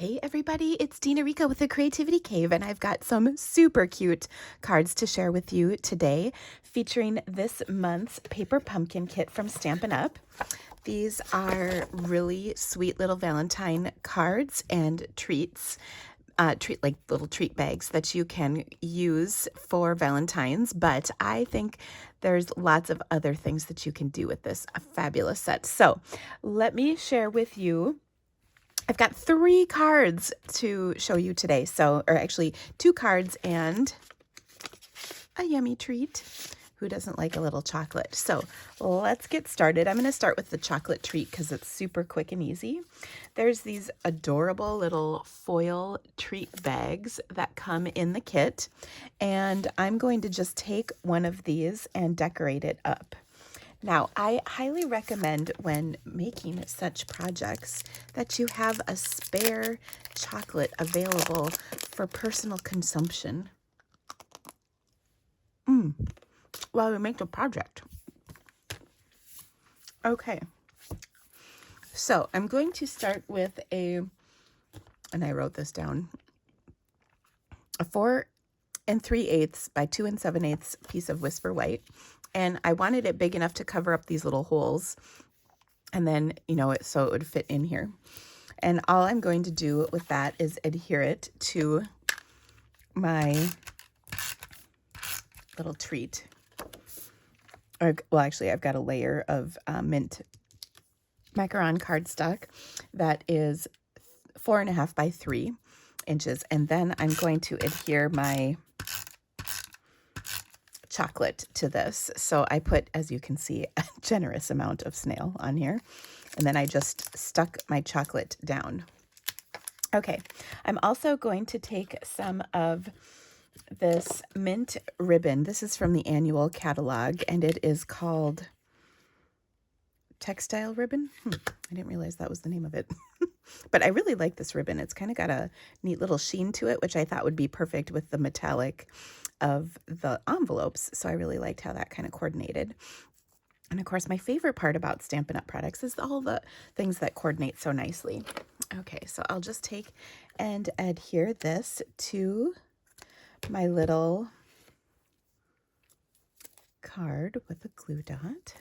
Hey everybody, it's Dina Rico with the Creativity Cave, and I've got some super cute cards to share with you today, featuring this month's paper pumpkin kit from Stampin' Up. These are really sweet little Valentine cards and treats, like little treat bags that you can use for Valentine's, but I think there's lots of other things that you can do with this fabulous set. So let me share with you. I've got 3 cards to show you today. Or actually 2 cards and a yummy treat. Who doesn't like a little chocolate? So let's get started. I'm going to start with the chocolate treat because it's super quick and easy. There's these adorable little foil treat bags that come in the kit. And I'm going to just take one of these and decorate it up. Now, I highly recommend when making such projects that you have a spare chocolate available for personal consumption while we make the project. Okay, so I'm going to start with and I wrote this down, a 4 3/8 by 2 7/8 piece of Whisper White. And I wanted it big enough to cover up these little holes. And then, so it would fit in here. And all I'm going to do with that is adhere it to my little treat. Well, actually, I've got a layer of Mint Macaron cardstock that is 4.5 by 3 inches. And then I'm going to adhere my chocolate to this. So I put, as you can see, a generous amount of snail on here. And then I just stuck my chocolate down. Okay, I'm also going to take some of this mint ribbon. This is from the annual catalog, and it is called Textile Ribbon. I didn't realize that was the name of it. But I really like this ribbon. It's kind of got a neat little sheen to it, which I thought would be perfect with the metallic of the envelopes. So I really liked how that kind of coordinated. And of course, my favorite part about Stampin' Up! Products is all the things that coordinate so nicely. Okay, so I'll just take and adhere this to my little card with a glue dot.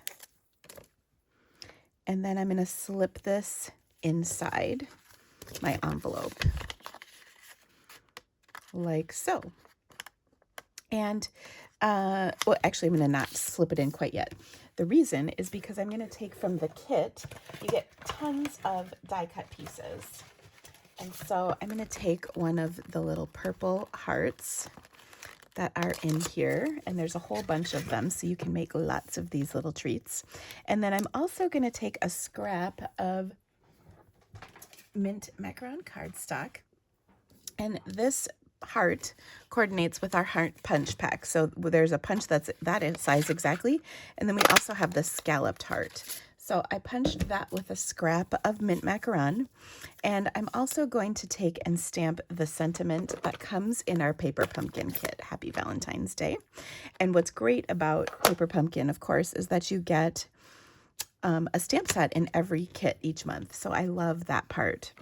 And then I'm going to slip this inside my envelope, like so. And, well, actually, I'm going to not slip it in quite yet. The reason is because I'm going to take from the kit, you get tons of die-cut pieces. And so I'm going to take one of the little purple hearts that are in here, and there's a whole bunch of them, so you can make lots of these little treats. And then I'm also going to take a scrap of Mint Macaron cardstock, and this heart coordinates with our heart punch pack. So there's a punch that's that size exactly, and then we also have the scalloped heart. So I punched that with a scrap of Mint Macaron, and I'm also going to take and stamp the sentiment that comes in our paper pumpkin kit. Happy Valentine's Day. And what's great about paper pumpkin, of course, is that you get a stamp set in every kit each month. So I love that part.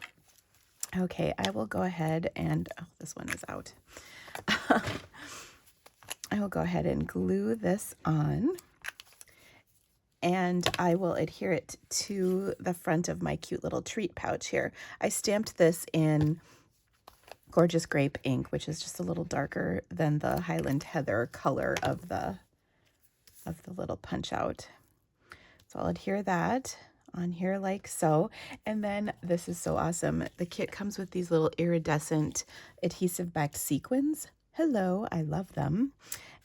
Okay, I will go ahead and, oh, this one is out. I will go ahead and glue this on, and I will adhere it to the front of my cute little treat pouch here. I stamped this in Gorgeous Grape ink, which is just a little darker than the Highland Heather color of the little punch out. So I'll adhere that on here like so. And then this is so awesome. The kit comes with these little iridescent adhesive backed sequins. Hello, I love them.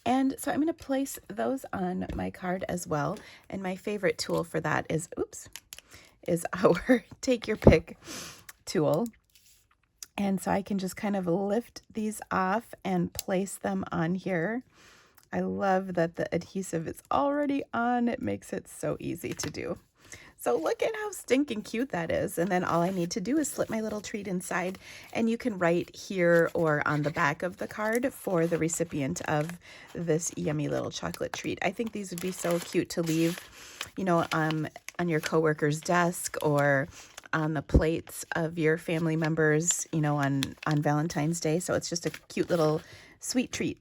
And so I'm going to place those on my card as well. And my favorite tool for that is our Take Your Pick tool. And so I can just kind of lift these off and place them on here. I love that the adhesive is already on. It makes it so easy to do. So look at how stinking cute that is. And then all I need to do is slip my little treat inside, and you can write here or on the back of the card for the recipient of this yummy little chocolate treat. I think these would be so cute to leave, on your coworker's desk or on the plates of your family members, you know, on Valentine's Day. So it's just a cute little sweet treat.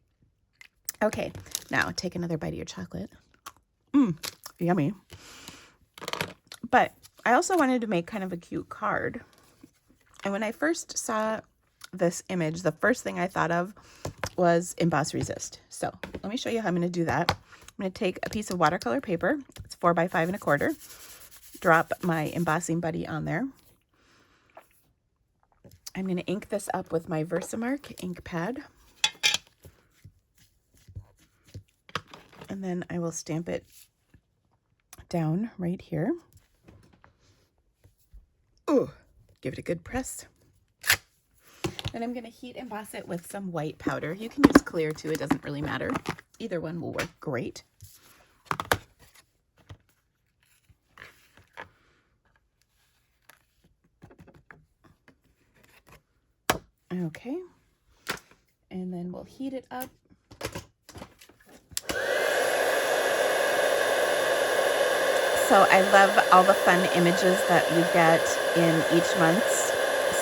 Okay, now take another bite of your chocolate. Yummy. But I also wanted to make kind of a cute card. And when I first saw this image, the first thing I thought of was emboss resist. So let me show you how I'm going to do that. I'm going to take a piece of watercolor paper. It's 4 by 5 1/4. Drop my embossing buddy on there. I'm going to ink this up with my Versamark ink pad. And then I will stamp it down right here. Ooh, give it a good press. Then I'm going to heat emboss it with some white powder. You can use clear too, it doesn't really matter. Either one will work great. Okay, and then we'll heat it up. So I love all the fun images that we get in each month's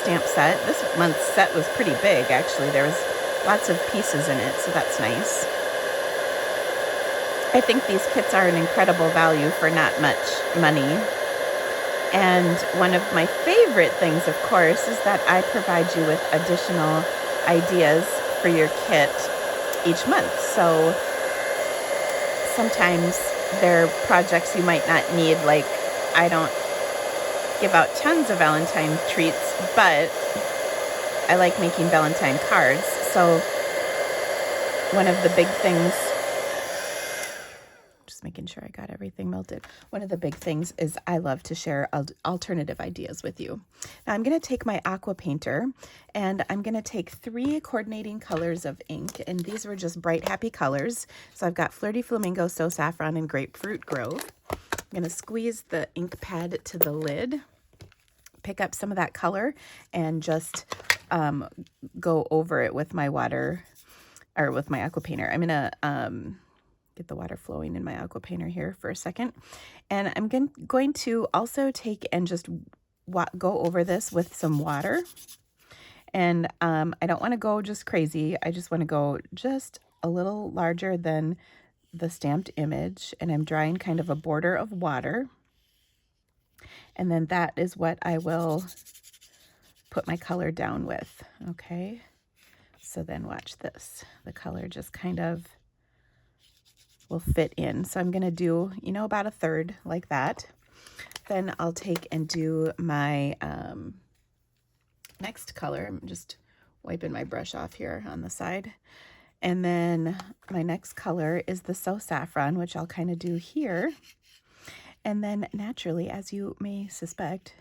stamp set. This month's set was pretty big, actually. There was lots of pieces in it, so that's nice. I think these kits are an incredible value for not much money. And one of my favorite things, of course, is that I provide you with additional ideas for your kit each month. So sometimes there are projects you might not need, like I don't give out tons of Valentine treats, but I like making Valentine cards. So one of the big things, just making sure I got everything melted. One of the big things is I love to share alternative ideas with you. Now I'm going to take my aqua painter and I'm going to take 3 coordinating colors of ink, and these were just bright, happy colors. So I've got Flirty Flamingo, So Saffron, and Grapefruit Grove. I'm going to squeeze the ink pad to the lid, pick up some of that color, and just go over it with my water, or with my aqua painter. I'm going to get the water flowing in my aqua painter here for a second. And I'm going to also take and just go over this with some water. And I don't want to go just crazy. I just want to go just a little larger than the stamped image. And I'm drawing kind of a border of water. And then that is what I will put my color down with. Okay. So then watch this. The color just kind of will fit in. So I'm going to do, you know, about 1/3 like that. Then I'll take and do my next color. I'm just wiping my brush off here on the side. And then my next color is the So Saffron, which I'll kind of do here. And then naturally, as you may suspect,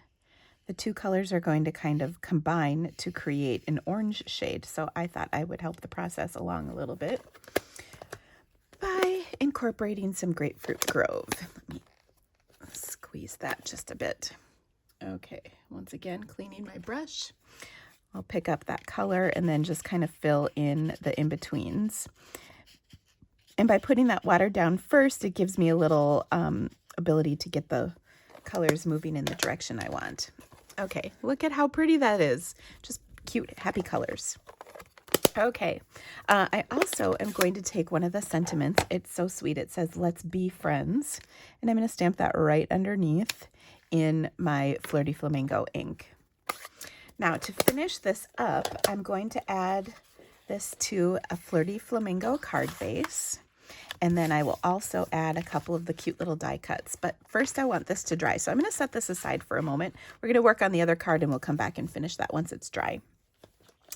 the 2 colors are going to kind of combine to create an orange shade. So I thought I would help the process along a little bit by incorporating some Grapefruit Grove. Let me squeeze that just a bit. Okay, once again, cleaning my brush. I'll pick up that color and then just kind of fill in the in-betweens. And by putting that water down first, it gives me a little ability to get the colors moving in the direction I want. Okay, look at how pretty that is. Just cute, happy colors. Okay, I also am going to take one of the sentiments. It's so sweet. It says, "Let's be friends." And I'm going to stamp that right underneath in my Flirty Flamingo ink. Now, to finish this up, I'm going to add this to a Flirty Flamingo card base. And then I will also add a couple of the cute little die cuts. But first I want this to dry. So I'm going to set this aside for a moment. We're going to work on the other card and we'll come back and finish that once it's dry.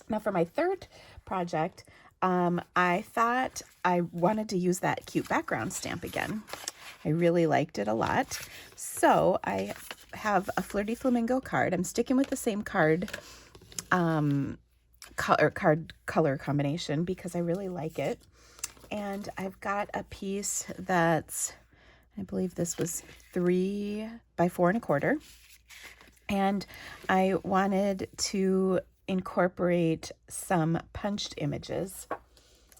Now for my third project, I thought I wanted to use that cute background stamp again. I really liked it a lot. So I have a Flirty Flamingo card. I'm sticking with the same card color combination because I really like it. And I've got a piece that's, I believe this was 3 by 4 1/4. And I wanted to incorporate some punched images.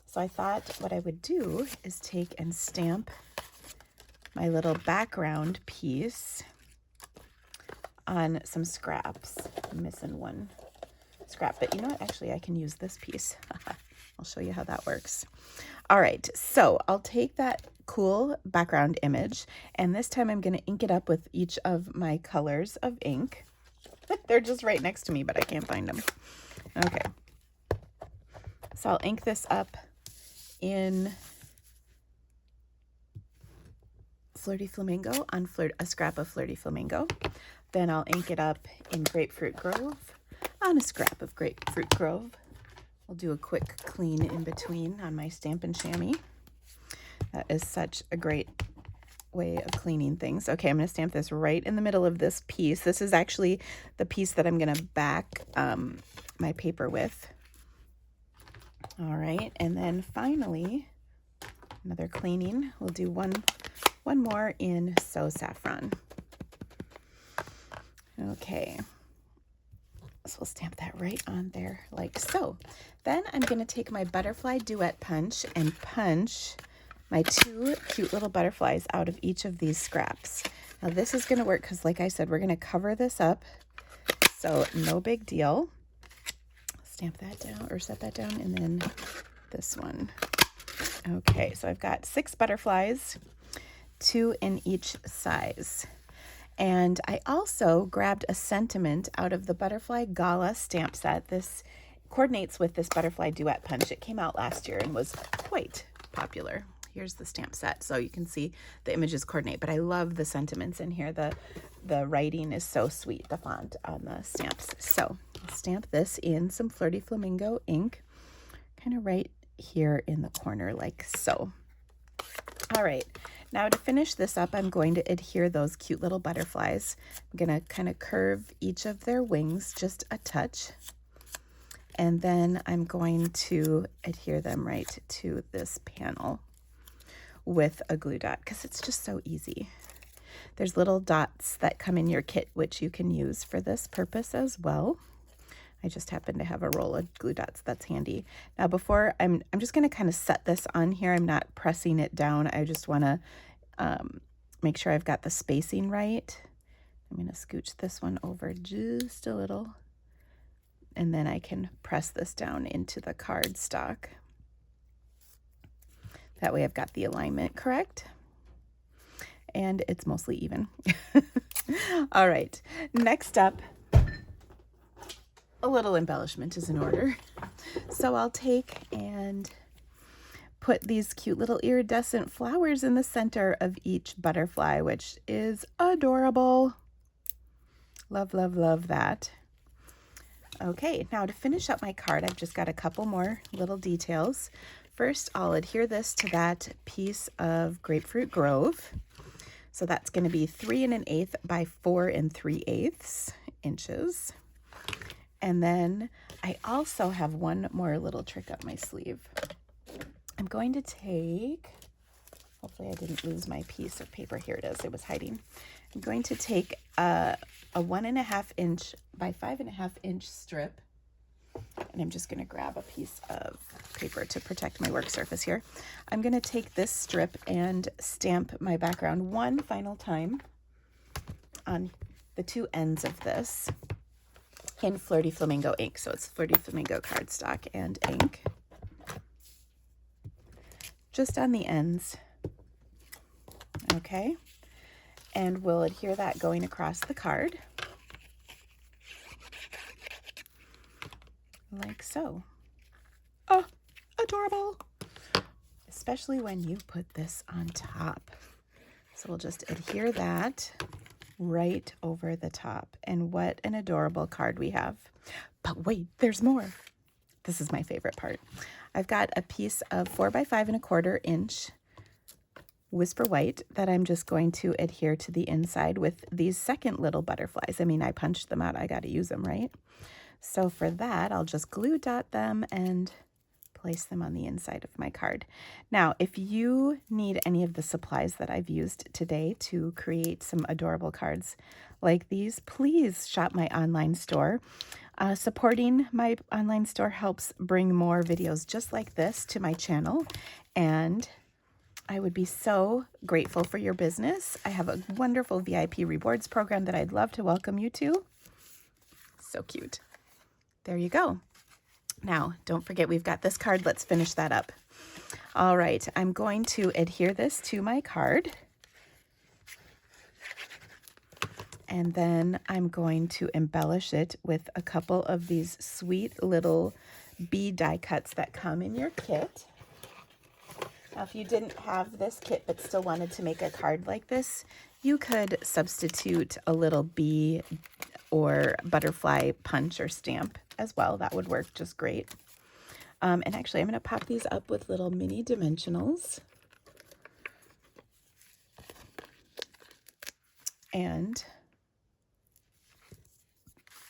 So I thought what I would do is take and stamp my little background piece on some scraps. I'm missing one scrap, but you know what? Actually, I can use this piece. I'll show you how that works. All right, so I'll take that cool background image, and this time I'm going to ink it up with each of my colors of ink. They're just right next to me, but I can't find them. Okay, so I'll ink this up in Flirty Flamingo on a scrap of Flirty Flamingo. Then I'll ink it up in Grapefruit Grove on a scrap of Grapefruit Grove. I'll do a quick clean in between on my Stampin' Chamois. That is such a great way of cleaning things. Okay, I'm going to stamp this right in the middle of this piece. This is actually the piece that I'm going to back my paper with. All right, and then finally, another cleaning. We'll do one more in Saffron. Okay. So we'll stamp that right on there like so. Then I'm going to take my butterfly duet punch and punch my 2 cute little butterflies out of each of these scraps. Now this is going to work because, like I said, we're going to cover this up. So no big deal. Stamp that down or set that down, and then this one. Okay, so I've got 6 butterflies, 2 in each size. And I also grabbed a sentiment out of the Butterfly Gala stamp set. This coordinates with this Butterfly Duet Punch. It came out last year and was quite popular. Here's the stamp set, so you can see the images coordinate, but I love the sentiments in here. The writing is so sweet, the font on the stamps. So I'll stamp this in some Flirty Flamingo ink, kind of right here in the corner like so. All right. Now to finish this up, I'm going to adhere those cute little butterflies. I'm going to kind of curve each of their wings just a touch. And then I'm going to adhere them right to this panel with a glue dot because it's just so easy. There's little dots that come in your kit, which you can use for this purpose as well. I just happen to have a roll of glue dots that's handy. Now before, I'm just going to kind of set this on here. I'm not pressing it down. I just want to make sure I've got the spacing right. I'm going to scooch this one over just a little, and then I can press this down into the cardstock. That way I've got the alignment correct, and it's mostly even. All right, next up, a little embellishment is in order. So I'll take and put these cute little iridescent flowers in the center of each butterfly, which is adorable. Love, love, love that. Okay, now to finish up my card, I've just got a couple more little details. First, I'll adhere this to that piece of Grapefruit Grove. So that's going to be 3 1/8 by 4 3/8 inches. And then I also have one more little trick up my sleeve. I'm going to take, hopefully I didn't lose my piece of paper. Here it is. It was hiding. I'm going to take a 1 1/2 inch by 5 1/2 inch strip. And I'm just going to grab a piece of paper to protect my work surface here. I'm going to take this strip and stamp my background one final time on the 2 ends of this in Flirty Flamingo ink. So it's Flirty Flamingo cardstock and ink. Just on the ends. Okay. And we'll adhere that going across the card. Like so. Oh, adorable. Especially when you put this on top. So we'll just adhere that right over the top. And what an adorable card we have. But wait, there's more. This is my favorite part. I've got a piece of 4 by 5 1/4 inch Whisper White that I'm just going to adhere to the inside with these second little butterflies. I mean, I punched them out. I got to use them, right? So for that, I'll just glue dot them and place them on the inside of my card. Now, if you need any of the supplies that I've used today to create some adorable cards like these, please shop my online store. Supporting my online store helps bring more videos just like this to my channel, and I would be so grateful for your business. I have a wonderful VIP rewards program that I'd love to welcome you to. So cute. There you go. Now, don't forget we've got this card. Let's finish that up. All right, I'm going to adhere this to my card. And then I'm going to embellish it with a couple of these sweet little bead die cuts that come in your kit. Now, if you didn't have this kit but still wanted to make a card like this, you could substitute a little bee or butterfly punch or stamp as well. That would work just great. And actually, I'm going to pop these up with little mini dimensionals. And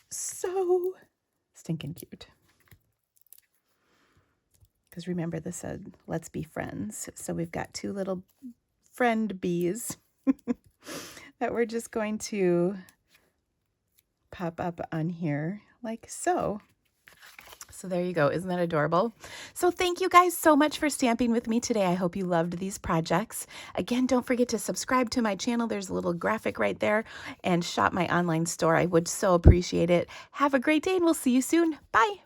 so stinking cute. Because remember, this said, let's be friends. So we've got two little friend bees that we're just going to pop up on here like so. So there you go. Isn't that adorable? So thank you guys so much for stamping with me today. I hope you loved these projects. Again, don't forget to subscribe to my channel. There's a little graphic right there, and shop my online store. I would so appreciate it. Have a great day, and we'll see you soon. Bye.